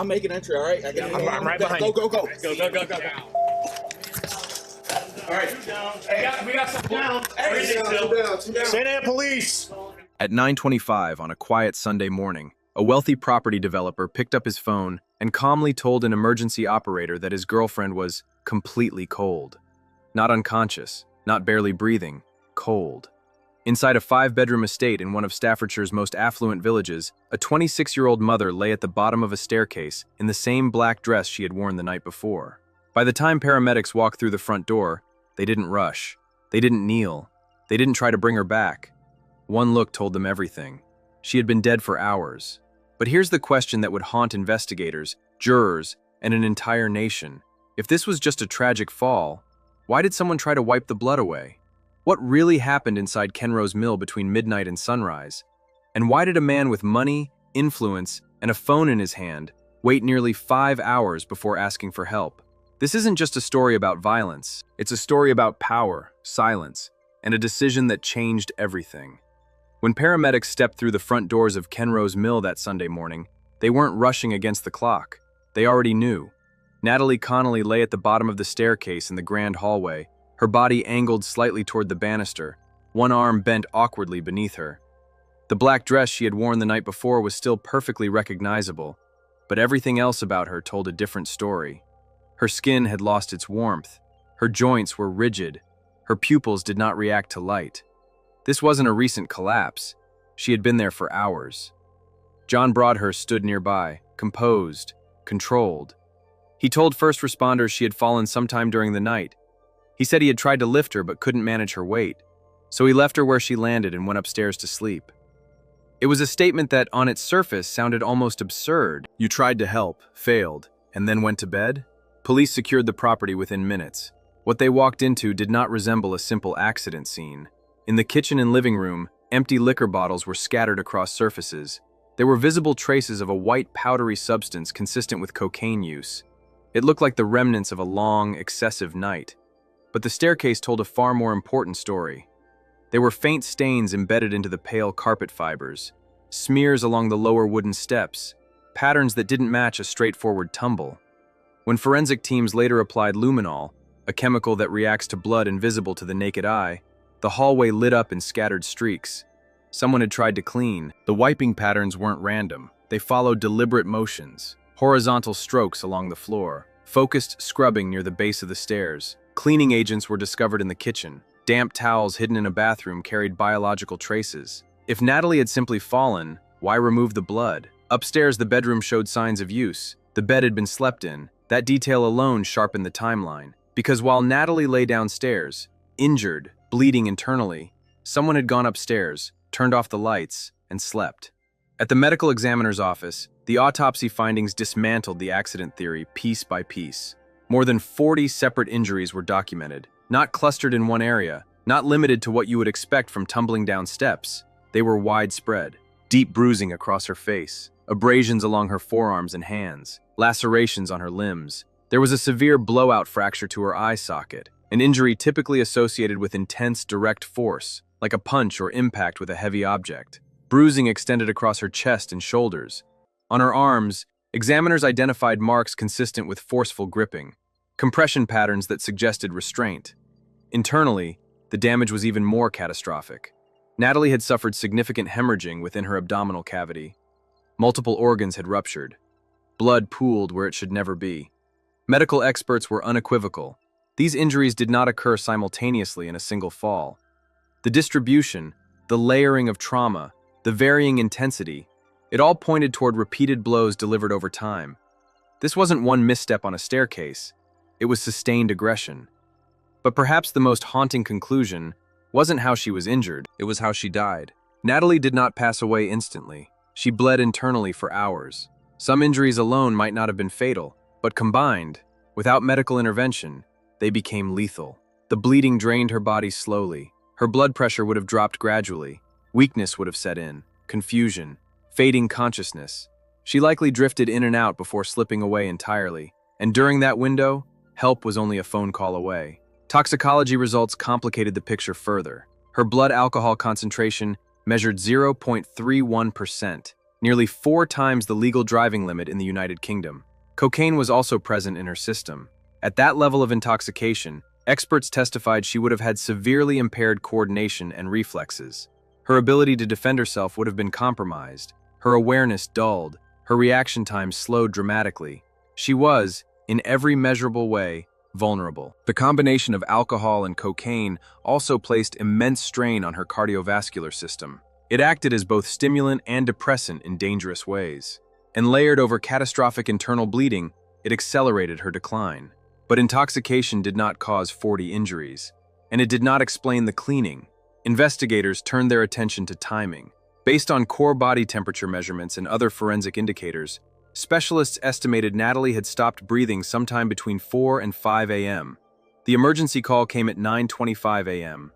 I'm making entry, all right? I'm right behind you. you. Go. Go. All right. We got some down. Two down. Stay down, police. At 9:25 on a quiet Sunday morning, a wealthy property developer picked up his phone and calmly told an emergency operator that his girlfriend was completely cold. Not unconscious, not barely breathing, cold. Inside a 5-bedroom estate in one of Staffordshire's most affluent villages, a 26-year-old mother lay at the bottom of a staircase in the same black dress she had worn the night before. By the time paramedics walked through the front door, they didn't rush. They didn't kneel. They didn't try to bring her back. One look told them everything. She had been dead for hours. But here's the question that would haunt investigators, jurors, and an entire nation. If this was just a tragic fall, why did someone try to wipe the blood away? What really happened inside Kenrose Mill between midnight and sunrise? And why did a man with money, influence, and a phone in his hand wait nearly 5 hours before asking for help? This isn't just a story about violence. It's a story about power, silence, and a decision that changed everything. When paramedics stepped through the front doors of Kenrose Mill that Sunday morning, they weren't rushing against the clock. They already knew. Natalie Connelly lay at the bottom of the staircase in the grand hallway, her body angled slightly toward the banister, one arm bent awkwardly beneath her. The black dress she had worn the night before was still perfectly recognizable, but everything else about her told a different story. Her skin had lost its warmth. Her joints were rigid. Her pupils did not react to light. This wasn't a recent collapse. She had been there for hours. John Broadhurst stood nearby, composed, controlled. He told first responders she had fallen sometime during the night. He said he had tried to lift her but couldn't manage her weight, so he left her where she landed and went upstairs to sleep. It was a statement that, on its surface, sounded almost absurd. You tried to help, failed, and then went to bed? Police secured the property within minutes. What they walked into did not resemble a simple accident scene. In the kitchen and living room, empty liquor bottles were scattered across surfaces. There were visible traces of a white, powdery substance consistent with cocaine use. It looked like the remnants of a long, excessive night. But the staircase told a far more important story. There were faint stains embedded into the pale carpet fibers, smears along the lower wooden steps, patterns that didn't match a straightforward tumble. When forensic teams later applied luminol, a chemical that reacts to blood invisible to the naked eye, the hallway lit up in scattered streaks. Someone had tried to clean. The wiping patterns weren't random. They followed deliberate motions, horizontal strokes along the floor, focused scrubbing near the base of the stairs. Cleaning agents were discovered in the kitchen. Damp towels hidden in a bathroom carried biological traces. If Natalie had simply fallen, why remove the blood? Upstairs, the bedroom showed signs of use. The bed had been slept in. That detail alone sharpened the timeline. Because while Natalie lay downstairs, injured, bleeding internally, someone had gone upstairs, turned off the lights, and slept. At the medical examiner's office, the autopsy findings dismantled the accident theory piece by piece. More than 40 separate injuries were documented, not clustered in one area, not limited to what you would expect from tumbling down steps. They were widespread. Deep bruising across her face, abrasions along her forearms and hands, lacerations on her limbs. There was a severe blowout fracture to her eye socket, an injury typically associated with intense direct force, like a punch or impact with a heavy object. Bruising extended across her chest and shoulders. On her arms, examiners identified marks consistent with forceful gripping, compression patterns that suggested restraint. Internally, the damage was even more catastrophic. Natalie had suffered significant hemorrhaging within her abdominal cavity. Multiple organs had ruptured. Blood pooled where it should never be. Medical experts were unequivocal. These injuries did not occur simultaneously in a single fall. The distribution, the layering of trauma, the varying intensity, it all pointed toward repeated blows delivered over time. This wasn't one misstep on a staircase. It was sustained aggression. But perhaps the most haunting conclusion wasn't how she was injured, it was how she died. Natalie did not pass away instantly. She bled internally for hours. Some injuries alone might not have been fatal, but combined, without medical intervention, they became lethal. The bleeding drained her body slowly. Her blood pressure would have dropped gradually. Weakness would have set in, confusion, fading consciousness. She likely drifted in and out before slipping away entirely, and during that window, help was only a phone call away. Toxicology results complicated the picture further. Her blood alcohol concentration measured 0.31%, nearly 4 times the legal driving limit in the United Kingdom. Cocaine was also present in her system. At that level of intoxication, experts testified she would have had severely impaired coordination and reflexes. Her ability to defend herself would have been compromised, her awareness dulled, her reaction time slowed dramatically. She was, in every measurable way, vulnerable. The combination of alcohol and cocaine also placed immense strain on her cardiovascular system. It acted as both stimulant and depressant in dangerous ways. And layered over catastrophic internal bleeding, it accelerated her decline. But intoxication did not cause 40 injuries, and it did not explain the cleaning. Investigators turned their attention to timing. Based on core body temperature measurements and other forensic indicators, specialists estimated Natalie had stopped breathing sometime between 4 and 5 a.m. The emergency call came at 9:25 a.m.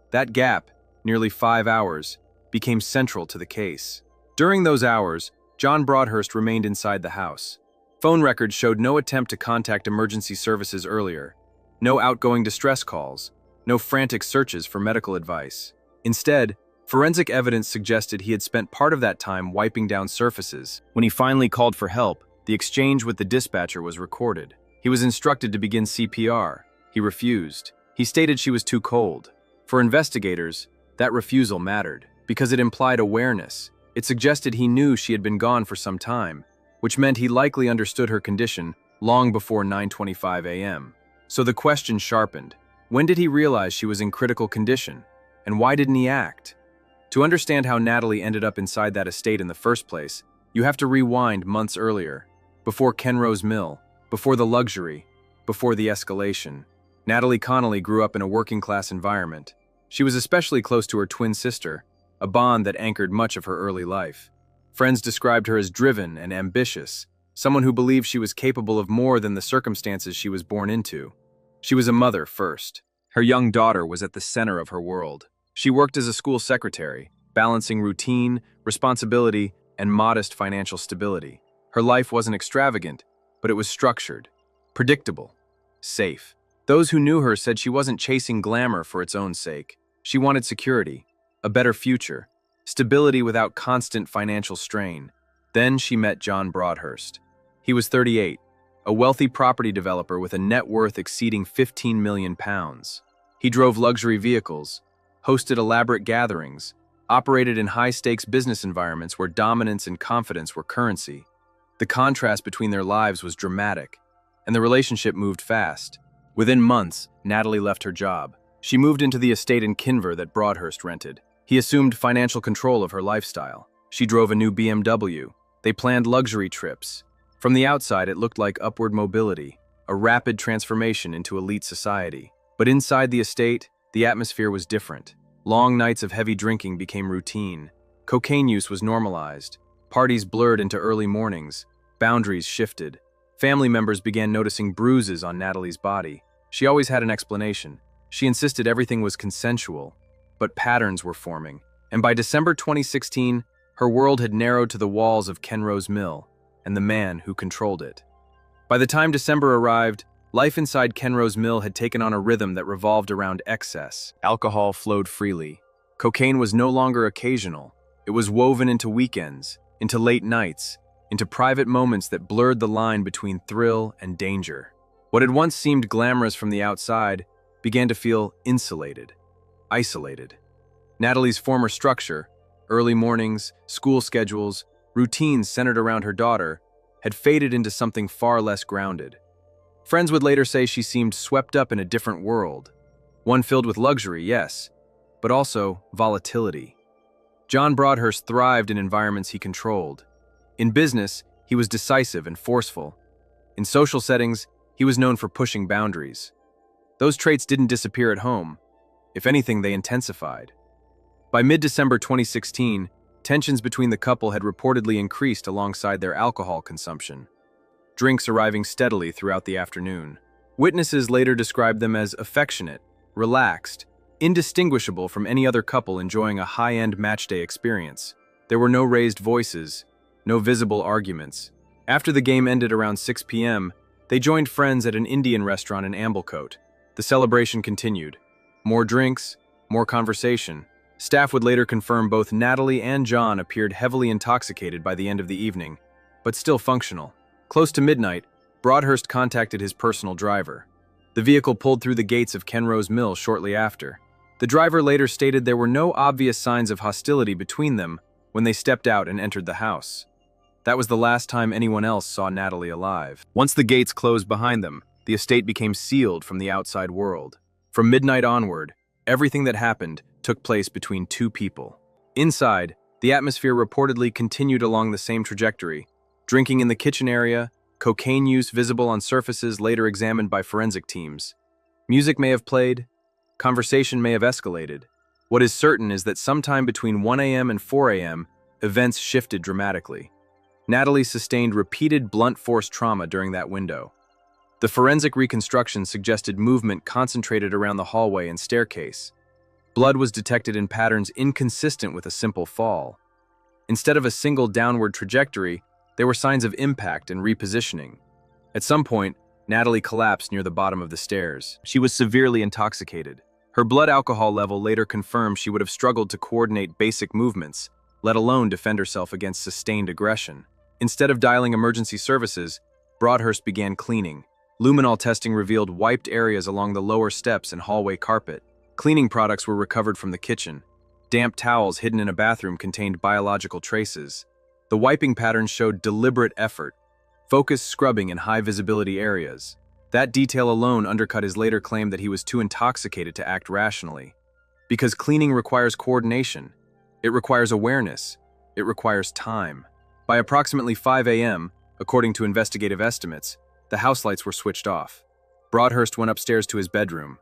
That gap, nearly 5 hours, became central to the case. During those hours, John Broadhurst remained inside the house. Phone records showed no attempt to contact emergency services earlier, no outgoing distress calls, no frantic searches for medical advice. Instead, forensic evidence suggested he had spent part of that time wiping down surfaces. When he finally called for help, the exchange with the dispatcher was recorded. He was instructed to begin CPR. He refused. He stated she was too cold. For investigators, that refusal mattered, because it implied awareness. It suggested he knew she had been gone for some time, which meant he likely understood her condition long before 9:25 a.m. So the question sharpened. When did he realize she was in critical condition? And why didn't he act? To understand how Natalie ended up inside that estate in the first place, you have to rewind months earlier, before Kenrose Mill, before the luxury, before the escalation. Natalie Connelly grew up in a working-class environment. She was especially close to her twin sister, a bond that anchored much of her early life. Friends described her as driven and ambitious, someone who believed she was capable of more than the circumstances she was born into. She was a mother first. Her young daughter was at the center of her world. She worked as a school secretary, balancing routine, responsibility, and modest financial stability. Her life wasn't extravagant, but it was structured, predictable, safe. Those who knew her said she wasn't chasing glamour for its own sake. She wanted security, a better future, stability without constant financial strain. Then she met John Broadhurst. He was 38, a wealthy property developer with a net worth exceeding £15 million. He drove luxury vehicles, hosted elaborate gatherings, operated in high-stakes business environments where dominance and confidence were currency. The contrast between their lives was dramatic, and the relationship moved fast. Within months, Natalie left her job. She moved into the estate in Kenrose that Broadhurst rented. He assumed financial control of her lifestyle. She drove a new BMW. They planned luxury trips. From the outside, it looked like upward mobility, a rapid transformation into elite society. But inside the estate, the atmosphere was different. Long nights of heavy drinking became routine. Cocaine use was normalized. Parties blurred into early mornings. Boundaries shifted. Family members began noticing bruises on Natalie's body. She always had an explanation. She insisted everything was consensual, but patterns were forming. And by December 2016, her world had narrowed to the walls of Kenrose Mill and the man who controlled it. By the time December arrived, life inside Kenrose Mill had taken on a rhythm that revolved around excess. Alcohol flowed freely. Cocaine was no longer occasional. It was woven into weekends, into late nights, into private moments that blurred the line between thrill and danger. What had once seemed glamorous from the outside began to feel insulated, isolated. Natalie's former structure, early mornings, school schedules, routines centered around her daughter, had faded into something far less grounded. Friends would later say she seemed swept up in a different world, one filled with luxury, yes, but also volatility. John Broadhurst thrived in environments he controlled. In business, he was decisive and forceful. In social settings, he was known for pushing boundaries. Those traits didn't disappear at home. If anything, they intensified. By mid-December 2016, tensions between the couple had reportedly increased alongside their alcohol consumption, drinks arriving steadily throughout the afternoon. Witnesses later described them as affectionate, relaxed, indistinguishable from any other couple enjoying a high-end matchday experience. There were no raised voices, no visible arguments. After the game ended around 6 p.m., they joined friends at an Indian restaurant in Amblecote. The celebration continued. More drinks, more conversation. Staff would later confirm both Natalie and John appeared heavily intoxicated by the end of the evening, but still functional. Close to midnight, Broadhurst contacted his personal driver. The vehicle pulled through the gates of Kenrose Mill shortly after. The driver later stated there were no obvious signs of hostility between them when they stepped out and entered the house. That was the last time anyone else saw Natalie alive. Once the gates closed behind them, the estate became sealed from the outside world. From midnight onward, everything that happened took place between two people. Inside, the atmosphere reportedly continued along the same trajectory. Drinking in the kitchen area, cocaine use visible on surfaces later examined by forensic teams. Music may have played, conversation may have escalated. What is certain is that sometime between 1 a.m. and 4 a.m., events shifted dramatically. Natalie sustained repeated blunt force trauma during that window. The forensic reconstruction suggested movement concentrated around the hallway and staircase. Blood was detected in patterns inconsistent with a simple fall. Instead of a single downward trajectory, there were signs of impact and repositioning. At some point, Natalie collapsed near the bottom of the stairs. She was severely intoxicated. Her blood alcohol level later confirmed she would have struggled to coordinate basic movements, let alone defend herself against sustained aggression. Instead of dialing emergency services, Broadhurst began cleaning. Luminol testing revealed wiped areas along the lower steps and hallway carpet. Cleaning products were recovered from the kitchen. Damp towels hidden in a bathroom contained biological traces. The wiping patterns showed deliberate effort, focused scrubbing in high-visibility areas. That detail alone undercut his later claim that he was too intoxicated to act rationally. Because cleaning requires coordination, it requires awareness, it requires time. By approximately 5 a.m., according to investigative estimates, the house lights were switched off. Broadhurst went upstairs to his bedroom.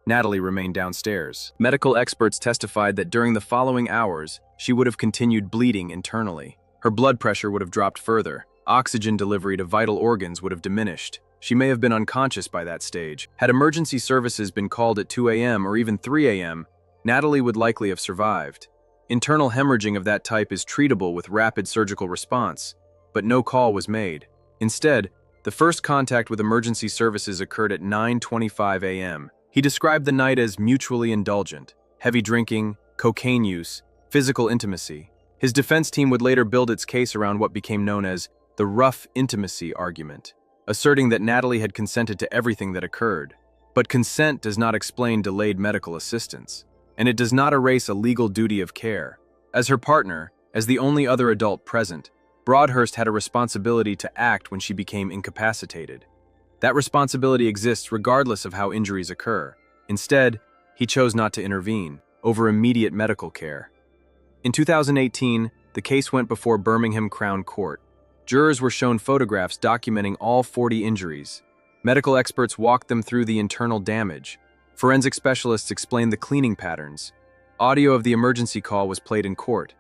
Natalie remained downstairs. Medical experts testified that during the following hours, she would have continued bleeding internally. Her blood pressure would have dropped further. Oxygen delivery to vital organs would have diminished. She may have been unconscious by that stage. Had emergency services been called at 2 a.m. or even 3 a.m., Natalie would likely have survived. Internal hemorrhaging of that type is treatable with rapid surgical response, but no call was made. Instead, the first contact with emergency services occurred at 9:25 a.m. He described the night as mutually indulgent, heavy drinking, cocaine use, physical intimacy. His defense team would later build its case around what became known as the rough intimacy argument, asserting that Natalie had consented to everything that occurred. But consent does not explain delayed medical assistance, and it does not erase a legal duty of care. As her partner, as the only other adult present, Broadhurst had a responsibility to act when she became incapacitated. That responsibility exists regardless of how injuries occur. Instead, he chose not to intervene over immediate medical care. In 2018, the case went before Birmingham Crown Court. Jurors were shown photographs documenting all 40 injuries. Medical experts walked them through the internal damage. Forensic specialists explained the cleaning patterns. Audio of the emergency call was played in court.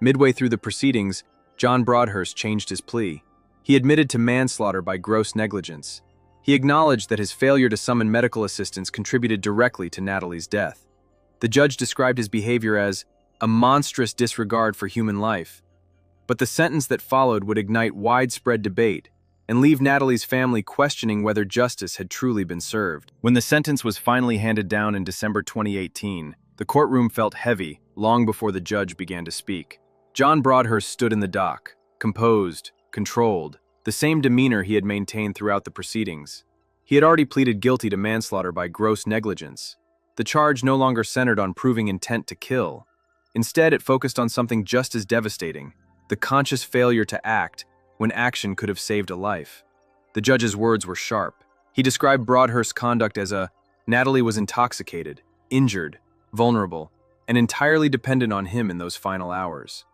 Midway through the proceedings, John Broadhurst changed his plea. He admitted to manslaughter by gross negligence. He acknowledged that his failure to summon medical assistance contributed directly to Natalie's death. The judge described his behavior as a monstrous disregard for human life. But the sentence that followed would ignite widespread debate and leave Natalie's family questioning whether justice had truly been served. When the sentence was finally handed down in December 2018, the courtroom felt heavy long before the judge began to speak. John Broadhurst stood in the dock, composed, controlled, the same demeanor he had maintained throughout the proceedings. He had already pleaded guilty to manslaughter by gross negligence. The charge no longer centered on proving intent to kill. Instead, it focused on something just as devastating: the conscious failure to act when action could have saved a life. The judge's words were sharp. He described Broadhurst's conduct as Natalie was intoxicated, injured, vulnerable, and entirely dependent on him in those final hours.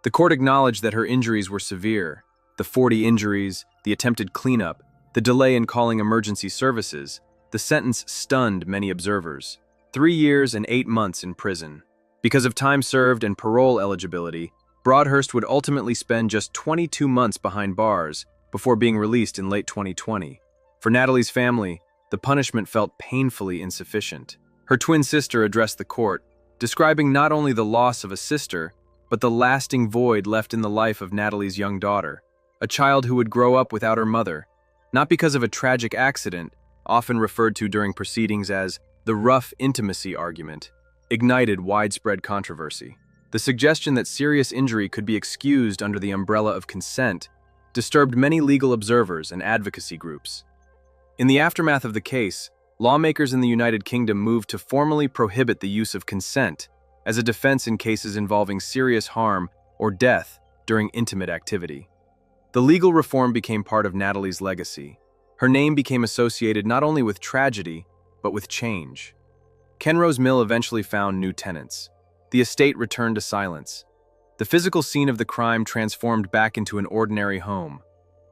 The court acknowledged that her injuries were severe. The 40 injuries, the attempted cleanup, the delay in calling emergency services. The sentence stunned many observers. 3 years and 8 months in prison. Because of time served and parole eligibility, Broadhurst would ultimately spend just 22 months behind bars before being released in late 2020. For Natalie's family, the punishment felt painfully insufficient. Her twin sister addressed the court, describing not only the loss of a sister, but the lasting void left in the life of Natalie's young daughter, a child who would grow up without her mother, not because of a tragic accident, often referred to during proceedings as the rough intimacy argument. ignited widespread controversy. The suggestion that serious injury could be excused under the umbrella of consent disturbed many legal observers and advocacy groups. In the aftermath of the case, lawmakers in the United Kingdom moved to formally prohibit the use of consent as a defense in cases involving serious harm or death during intimate activity. The legal reform became part of Natalie's legacy. Her name became associated not only with tragedy, but with change. Kenrose Mill eventually found new tenants. The estate returned to silence. The physical scene of the crime transformed back into an ordinary home.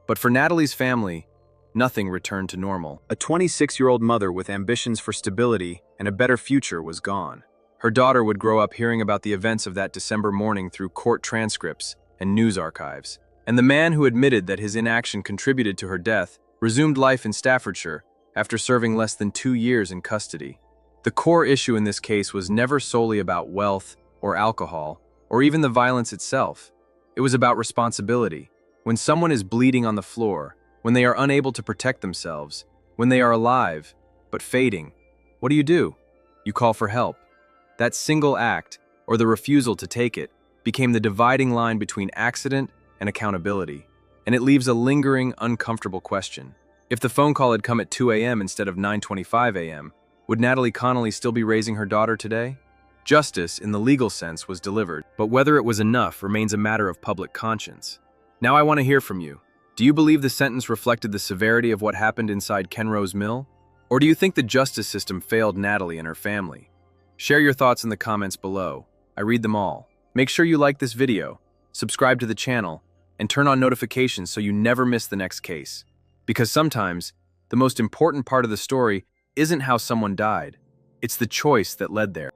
But for Natalie's family, nothing returned to normal. A 26-year-old mother with ambitions for stability and a better future was gone. Her daughter would grow up hearing about the events of that December morning through court transcripts and news archives. And the man who admitted that his inaction contributed to her death resumed life in Staffordshire after serving less than 2 years in custody. The core issue in this case was never solely about wealth or alcohol or even the violence itself. It was about responsibility. When someone is bleeding on the floor, when they are unable to protect themselves, when they are alive but fading, what do? You call for help. That single act, or the refusal to take it, became the dividing line between accident and accountability. And it leaves a lingering, uncomfortable question. If the phone call had come at 2 a.m. instead of 9:25 a.m., would Natalie Connelly still be raising her daughter today? Justice, in the legal sense, was delivered, but whether it was enough remains a matter of public conscience. Now I want to hear from you. Do you believe the sentence reflected the severity of what happened inside Kenrose Mill? Or do you think the justice system failed Natalie and her family? Share your thoughts in the comments below. I read them all. Make sure you like this video, subscribe to the channel, and turn on notifications so you never miss the next case. Because sometimes, the most important part of the story isn't how someone died. It's the choice that led there.